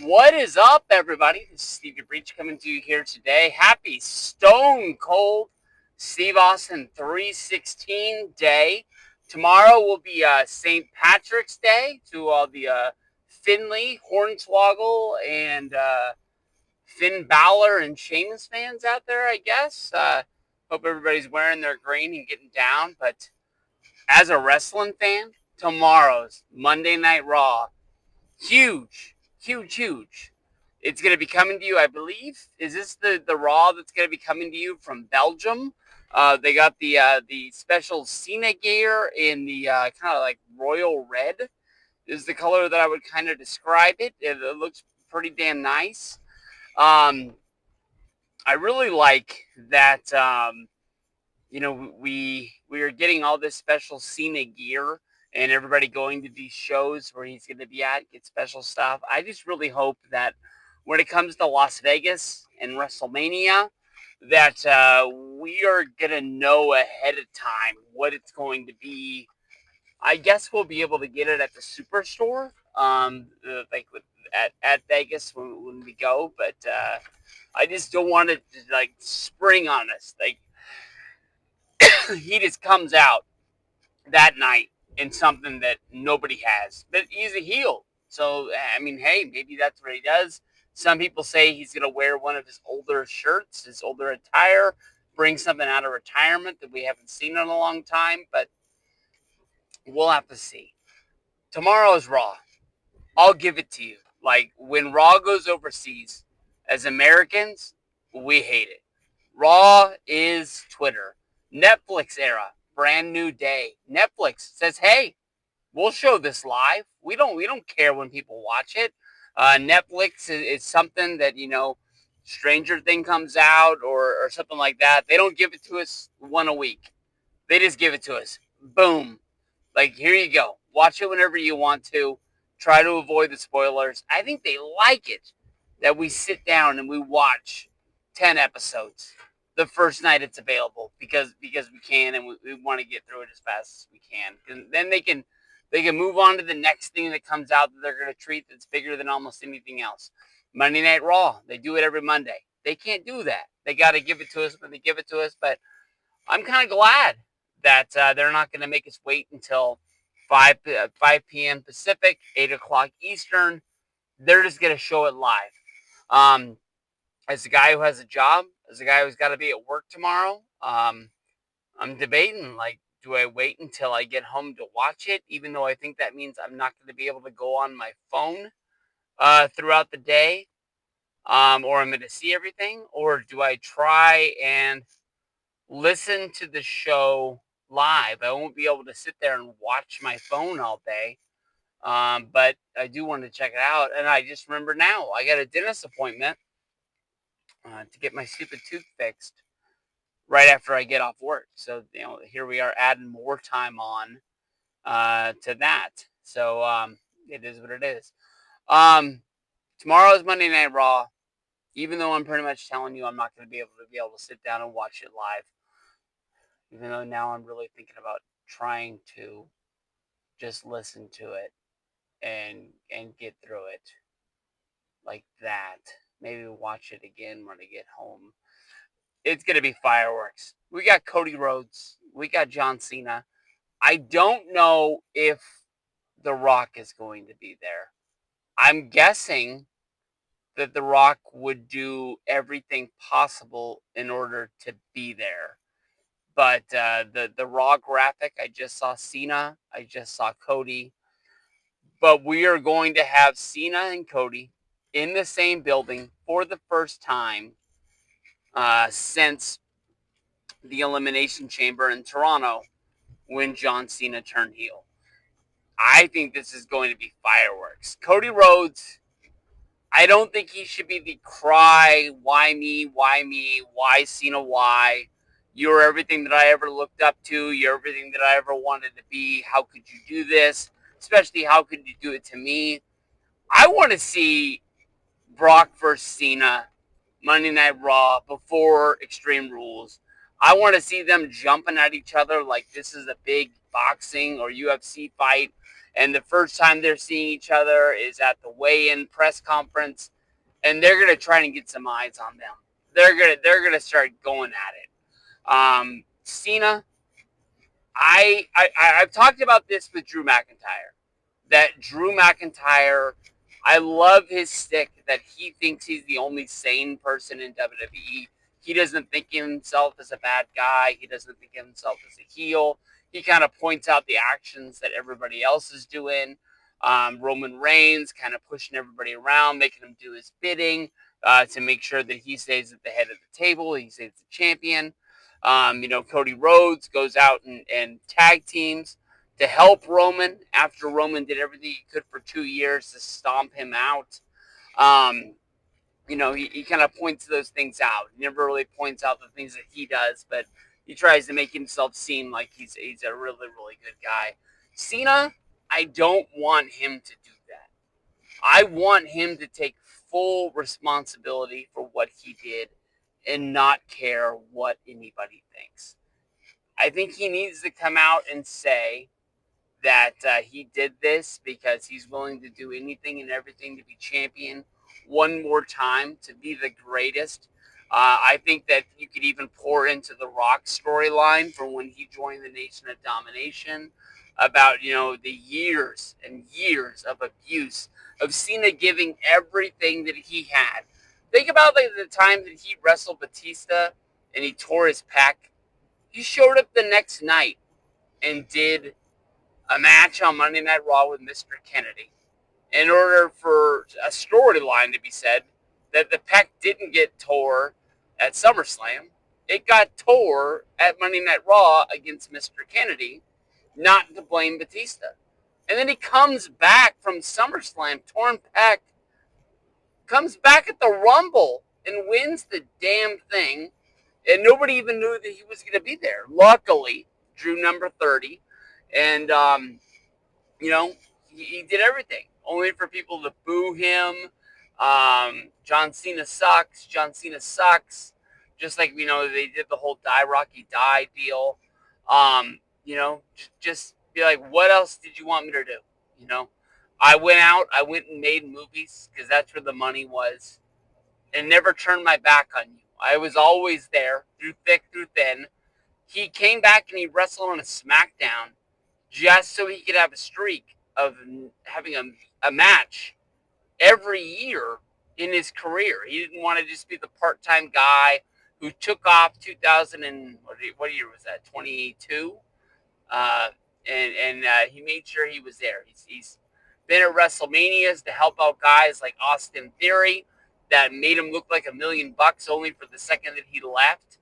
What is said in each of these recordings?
What is up, everybody? This is Stevie Breach coming to you here today. Happy Stone Cold Steve Austin 316 Day. Tomorrow will be St. Patrick's Day to all the Finley, Hornswoggle, and Finn Balor and Sheamus fans out there, I guess. Hope everybody's wearing their green and getting down. But as a wrestling fan, tomorrow's Monday Night Raw. Huge. It's going to be coming to you, I believe. Is this the Raw that's going to be coming to you from Belgium? They got the special Cena gear in the kind of like royal red is the color that I would kind of describe it. It looks pretty damn nice. I really like that. We are getting all this special Cena gear and everybody going to these shows where he's going to be at, get special stuff. I just really hope that when it comes to Las Vegas and WrestleMania, that we are going to know ahead of time what it's going to be. I guess we'll be able to get it at the Superstore, at Vegas when we go. But I just don't want it to like spring on us. Like he just comes out that night in something that nobody has. But he's a heel. So, I mean, hey, maybe that's what he does. Some people say he's going to wear one of his older shirts, his older attire, bring something out of retirement that we haven't seen in a long time. But we'll have to see. Tomorrow is Raw. I'll give it to you. Like, when Raw goes overseas, as Americans, we hate it. Raw is Twitter. Netflix era. Brand new day. Netflix says, "Hey, we'll show this live. We don't care when people watch it." Netflix is something that Stranger Thing comes out or something like that. They don't give it to us one a week. They just give it to us. Boom. Like, here you go. Watch it whenever you want to. Try to avoid the spoilers. I think they like it that we sit down and we watch 10 episodes the first night it's available because we can and we want to get through it as fast as we can. And then they can move on to the next thing that comes out that they're going to treat that's bigger than almost anything else. Monday Night Raw, they do it every Monday. They can't do that. They got to give it to us when they give it to us. But I'm kind of glad that they're not going to make us wait until 5 p.m. Pacific, 8 o'clock Eastern. They're just going to show it live. As a guy who has a job, as a guy who's got to be at work tomorrow, I'm debating, like, do I wait until I get home to watch it, even though I think that means I'm not going to be able to go on my phone throughout the day, or I'm going to see everything, or do I try and listen to the show live? I won't be able to sit there and watch my phone all day, but I do want to check it out, and I just remember now, I got a dentist appointment to get my stupid tooth fixed right after I get off work. So, here we are adding more time on to that. So, it is what it is. Tomorrow is Monday Night Raw. Even though I'm pretty much telling you I'm not going to be able to sit down and watch it live. Even though now I'm really thinking about trying to just listen to it and get through it like that. Maybe watch it again when I get home. It's going to be fireworks. We got Cody Rhodes. We got John Cena. I don't know if The Rock is going to be there. I'm guessing that The Rock would do everything possible in order to be there. But the Raw graphic, I just saw Cena. I just saw Cody. But we are going to have Cena and Cody in the same building for the first time since the Elimination Chamber in Toronto when John Cena turned heel. I think this is going to be fireworks. Cody Rhodes, I don't think he should be the cry, why me, why Cena, why? You're everything that I ever looked up to. You're everything that I ever wanted to be. How could you do this? Especially, how could you do it to me? I want to see Brock versus Cena, Monday Night Raw, before Extreme Rules. I want to see them jumping at each other like this is a big boxing or UFC fight. And the first time they're seeing each other is at the weigh-in press conference, and they're gonna try and get some eyes on them. They're gonna start going at it. Cena, I've talked about this with Drew McIntyre. That Drew McIntyre, I love his stick that he thinks he's the only sane person in WWE. He doesn't think of himself as a bad guy. He doesn't think of himself as a heel. He kind of points out the actions that everybody else is doing. Roman Reigns kind of pushing everybody around, making him do his bidding to make sure that he stays at the head of the table. He stays the champion. Cody Rhodes goes out and tag teams to help Roman after Roman did everything he could for 2 years to stomp him out. Um, he kind of points those things out. He never really points out the things that he does, but he tries to make himself seem like he's a really, really good guy. Cena, I don't want him to do that. I want him to take full responsibility for what he did and not care what anybody thinks. I think he needs to come out and say that he did this because he's willing to do anything and everything to be champion one more time, to be the greatest. I think that you could even pour into the Rock storyline from when he joined the Nation of Domination about, the years and years of abuse of Cena giving everything that he had. Think about the time that he wrestled Batista and he tore his pec. He showed up the next night and did a match on Monday Night Raw with Mr. Kennedy in order for a storyline to be said that the pec didn't get tore at SummerSlam. It got tore at Monday Night Raw against Mr. Kennedy, not to blame Batista. And then he comes back from SummerSlam, torn pec, comes back at the Rumble and wins the damn thing. And nobody even knew that he was going to be there. Luckily, Drew number 30. And, he did everything, only for people to boo him. John Cena sucks. John Cena sucks. Just like, they did the whole Die Rocky Die deal. Just be like, what else did you want me to do? I went and made movies because that's where the money was, and never turned my back on you. I was always there through thick, through thin. He came back and he wrestled on a SmackDown just so he could have a streak of having a match every year in his career. He didn't want to just be the part-time guy who took off 2000 and what year was that? 22. And he made sure he was there. He's been at WrestleManias to help out guys like Austin Theory that made him look like $1,000,000 only for the second that he left.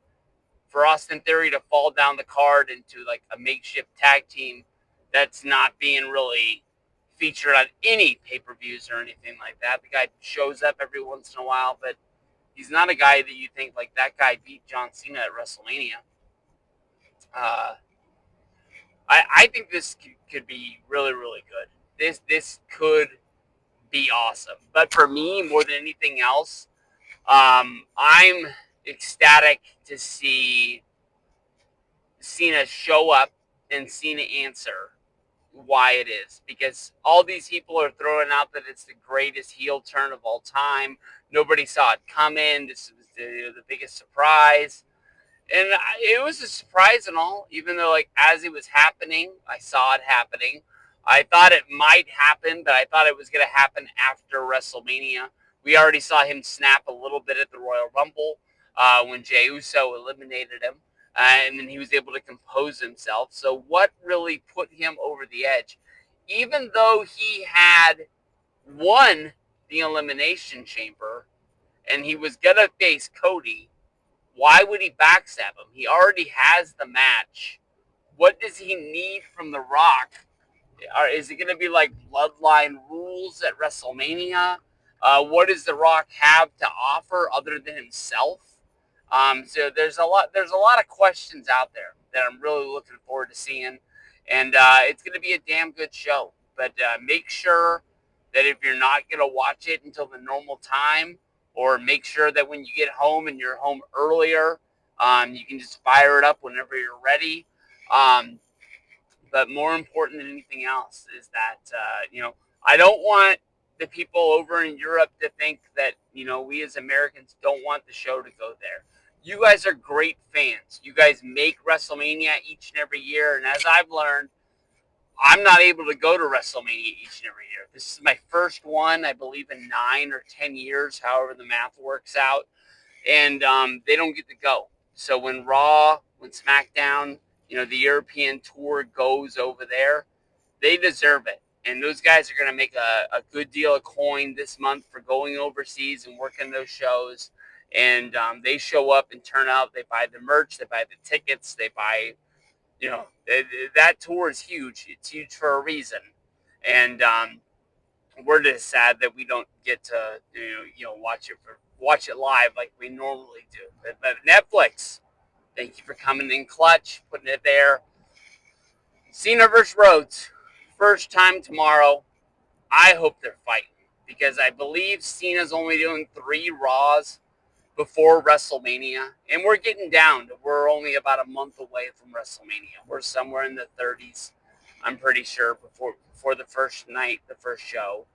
For Austin Theory to fall down the card into like a makeshift tag team that's not being really featured on any pay-per-views or anything like that. The guy shows up every once in a while, but he's not a guy that you think like that guy beat John Cena at WrestleMania. I think this could be really, really good. This could be awesome. But for me, more than anything else, I'm ecstatic to see Cena show up and Cena answer why it is, because all these people are throwing out that it's the greatest heel turn of all time. Nobody saw it coming. This was the biggest surprise. And it was a surprise and all, even though, like, as it was happening, I saw it happening. I thought it might happen, but I thought it was going to happen after WrestleMania. We already saw him snap a little bit at the Royal Rumble when Jey Uso eliminated him, and then he was able to compose himself. So what really put him over the edge? Even though he had won the Elimination Chamber and he was going to face Cody, why would he backstab him? He already has the match. What does he need from The Rock? Is it going to be like Bloodline rules at WrestleMania? What does The Rock have to offer other than himself? So there's a lot of questions out there that I'm really looking forward to seeing, and it's going to be a damn good show. But make sure that if you're not going to watch it until the normal time, or make sure that when you get home and you're home earlier, you can just fire it up whenever you're ready. But more important than anything else is that, I don't want the people over in Europe to think that, we as Americans don't want the show to go there. You guys are great fans. You guys make WrestleMania each and every year. And as I've learned, I'm not able to go to WrestleMania each and every year. This is my first one, I believe, in 9 or 10 years, however the math works out. And they don't get to go. So when Raw, when SmackDown, the European tour goes over there, they deserve it. And those guys are going to make a good deal of coin this month for going overseas and working those shows. And they show up and turn out. They buy the merch. They buy the tickets. They buy, that tour is huge. It's huge for a reason. And we're just sad that we don't get to watch it live like we normally do. But Netflix, thank you for coming in clutch, putting it there. Cena versus Rhodes, first time tomorrow. I hope they're fighting because I believe Cena's only doing 3 Raws before WrestleMania, and we're getting down. We're only about a month away from WrestleMania. We're somewhere in the 30s, I'm pretty sure, before the first night, the first show.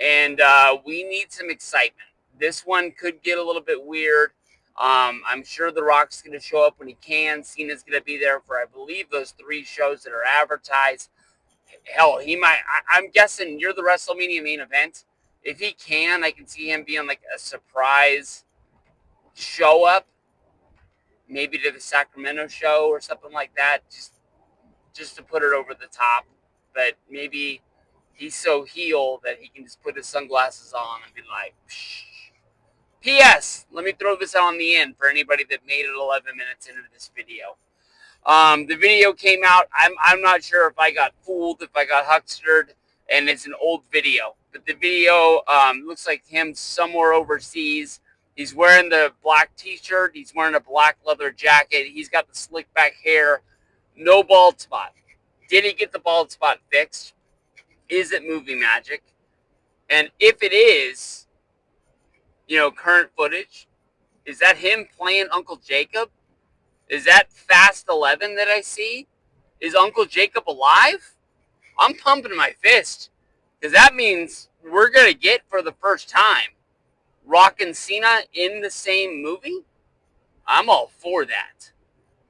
And we need some excitement. This one could get a little bit weird. I'm sure The Rock's going to show up when he can. Cena's going to be there for, I believe, those 3 shows that are advertised. Hell, he might. I'm guessing you're the WrestleMania main event. If he can, I can see him being like a surprise show up, maybe to the Sacramento show or something like that, just to put it over the top. But maybe he's so heel that he can just put his sunglasses on and be like, psh. P.S. Let me throw this on the end for anybody that made it 11 minutes into this video. The video came out. I'm not sure if I got fooled, if I got huckstered, and it's an old video. But the video looks like him somewhere overseas. He's wearing the black T-shirt. He's wearing a black leather jacket. He's got the slick back hair. No bald spot. Did he get the bald spot fixed? Is it movie magic? And if it is, current footage, is that him playing Uncle Jacob? Is that Fast 11 that I see? Is Uncle Jacob alive? I'm pumping my fist because that means we're going to get, for the first time, Rock and Cena in the same movie. I'm all for that.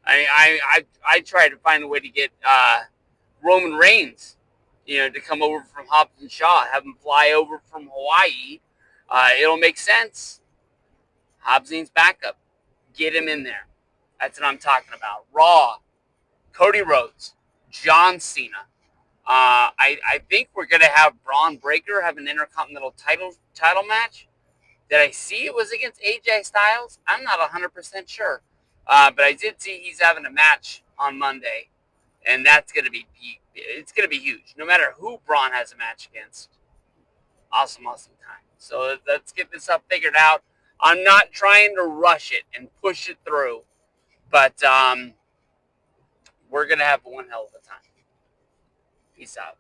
I tried to find a way to get Roman Reigns, to come over from Hobbs and Shaw, have him fly over from Hawaii. It'll make sense. Hobbs needs backup. Get him in there. That's what I'm talking about. Raw, Cody Rhodes, John Cena. I think we're going to have Braun Breaker have an Intercontinental title match. Did I see it was against AJ Styles? I'm not 100% sure. But I did see he's having a match on Monday. And that's going to be huge. No matter who Braun has a match against. Awesome time. So let's get this up figured out. I'm not trying to rush it and push it through. But we're going to have one hell of a time. Peace out.